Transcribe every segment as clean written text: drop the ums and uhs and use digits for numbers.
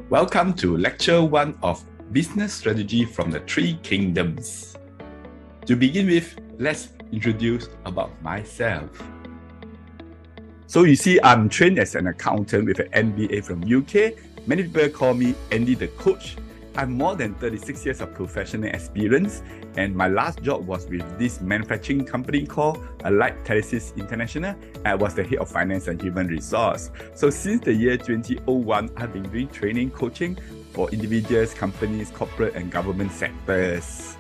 Welcome to Lecture 1 of Business Strategy from the Three Kingdoms. To begin with, let's introduce about myself. So you see, I'm trained as an accountant with an MBA from UK. Many people call me AndyTheCoach. I have more than 36 years of professional experience, and my last job was with this manufacturing company called Strategist International. I was the head of finance and human resource. So since the year 2001, I've been doing training coaching for individuals, companies, corporate and government sectors.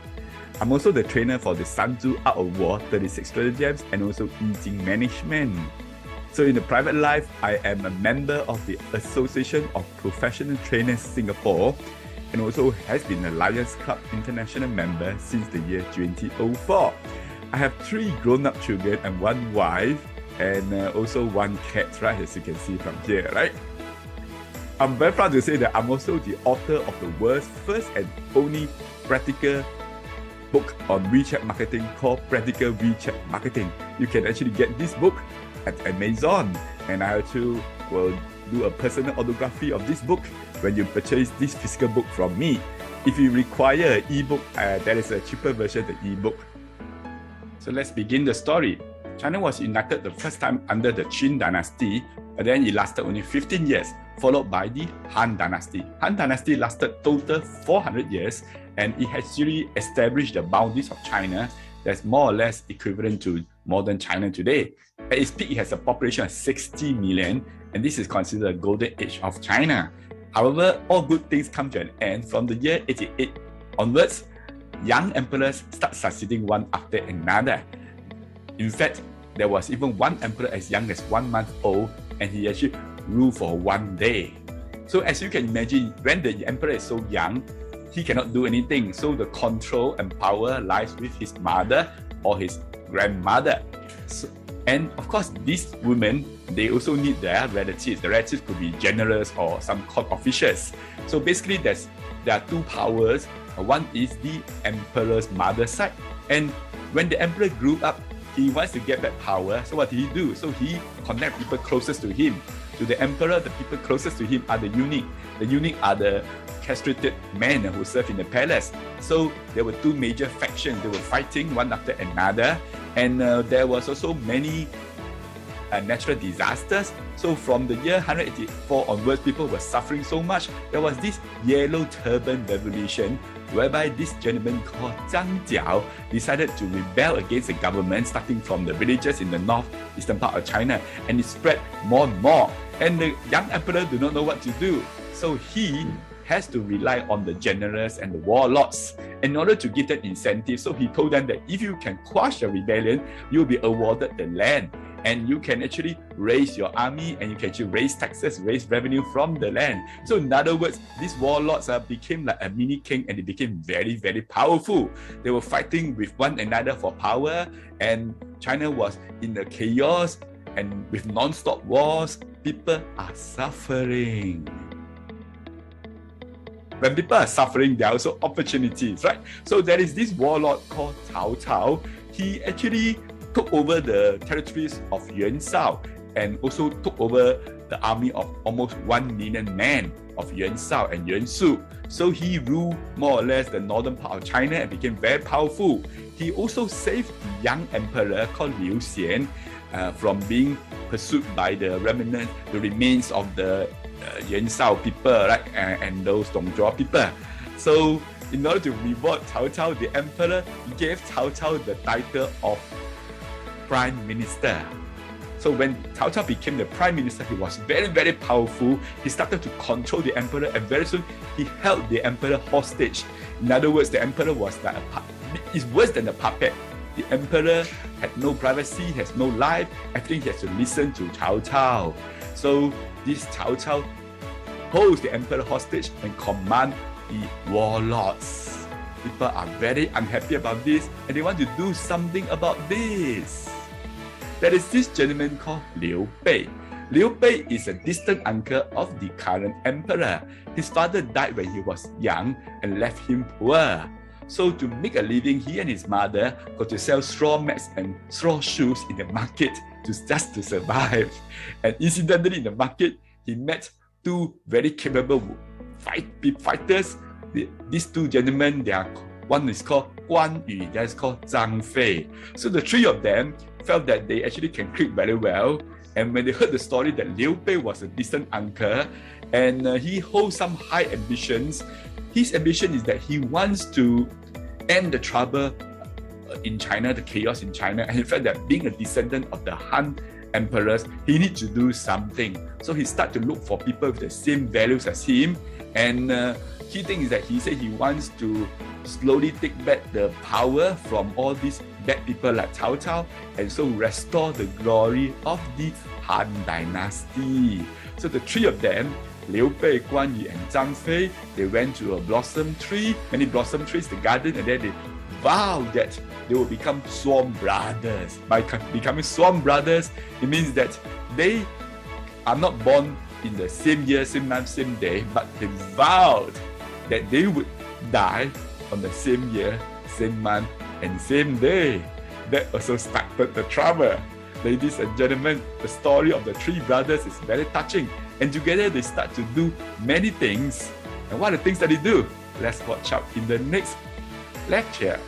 I'm also the trainer for the Sun Tzu Art of War 36 Stratagems and also Yijing Management. So in the private life, I am a member of the Association of Professional Trainers Singapore, and also has been a Lions Club International member since the year 2004. I have 3 grown-up children and 1 wife, and also 1 cat, right, as you can see from here, right? I'm very proud to say that I'm also the author of the world's first and only practical book on WeChat marketing called Practical WeChat Marketing. You can actually get this book at Amazon, and I also will do a personal autography of this book when you purchase this physical book from me. If you require an ebook, there is a cheaper version of the ebook. So let's begin the story. China was united the first time under the Qin Dynasty, but then it lasted only 15 years, followed by the Han Dynasty. Han Dynasty lasted total 400 years, and it actually established the boundaries of China that's more or less equivalent to modern China today. At its peak, it has a population of 60 million, and this is considered a golden age of China. However, all good things come to an end. From the year 88 onwards, young emperors start succeeding one after another. In fact, there was even one emperor as young as 1 month old, and he actually ruled for 1 day. So as you can imagine, when the emperor is so young, he cannot do anything. So the control and power lies with his mother or his grandmother. And of course, these women, they also need their relatives. The relatives could be generals or some court officials. So basically, there are 2 powers. One is the emperor's mother's side. And when the emperor grew up, he wants to get back power. So what did he do? So he connect people closest to him. To the emperor, the people closest to him are the eunuch. The eunuch are the castrated men who serve in the palace. So there were 2 major factions. They were fighting one after another. And there was also many natural disasters. So from the year 184 onwards, people were suffering so much. There was this Yellow Turban Rebellion, whereby this gentleman called Cao Cao decided to rebel against the government, starting from the villages in the northeastern part of China, and it spread more and more. And the young emperor do not know what to do. So he has to rely on the generals and the warlords in order to give them incentive. So he told them that if you can quash the rebellion, you'll be awarded the land, and you can actually raise your army, and you can actually raise taxes, raise revenue from the land. So in other words, these warlords became like a mini king, and they became very, very powerful. They were fighting with one another for power, and China was in the chaos, and with non-stop wars, people are suffering. When people are suffering, there are also opportunities, right? So there is this warlord called Cao Cao. He actually took over the territories of Yuan Shao, and also took over the army of almost 1 million men of Yuan Shao and Yuan Shu. So he ruled more or less the northern part of China and became very powerful. He also saved the young emperor called Liu Bei from being pursued by the remains of the Yuan Shao people, right, and those Dong Zuo people. So in order to reward Cao Cao, the emperor gave Cao Cao the title of Prime Minister. So when Cao Cao became the Prime Minister, he was very, very powerful. He started to control the emperor, and very soon he held the emperor hostage. In other words, the emperor was like it's worse than a puppet. The emperor had no privacy, has no life. Everything he has to listen to Cao Cao. So this Cao Cao holds the emperor hostage and command the warlords. People are very unhappy about this, and they want to do something about this. There is this gentleman called Liu Bei. Liu Bei is a distant uncle of the current emperor. His father died when he was young and left him poor. So to make a living, he and his mother got to sell straw mats and straw shoes in the market just to survive. And incidentally, in the market, he met 2 very capable fighters. These two gentlemen, one is called Quan, the other is called Zhang Fei. So the three of them felt that they actually can click very well. And when they heard the story that Liu Bei was a distant uncle, and he holds some high ambitions, his ambition is that he wants to end the trouble in China, the chaos in China, and he felt that being a descendant of the Han emperors, he needs to do something. So he started to look for people with the same values as him, and key thing is that he said he wants to slowly take back the power from all these bad people like Cao Cao, and so restore the glory of the Han Dynasty. So the three of them, Liu Bei, Guan Yu, and Zhang Fei, they went to a blossom tree, many blossom trees, the garden, and then they vowed that they will become sworn brothers. By becoming sworn brothers, it means that they are not born in the same year, same month, same day, but they vowed that they would die on the same year, same month, and same day. That also started the trouble. Ladies and gentlemen, the story of the three brothers is very touching, and together they start to do many things. And what are the things that they do? Let's watch out in the next lecture.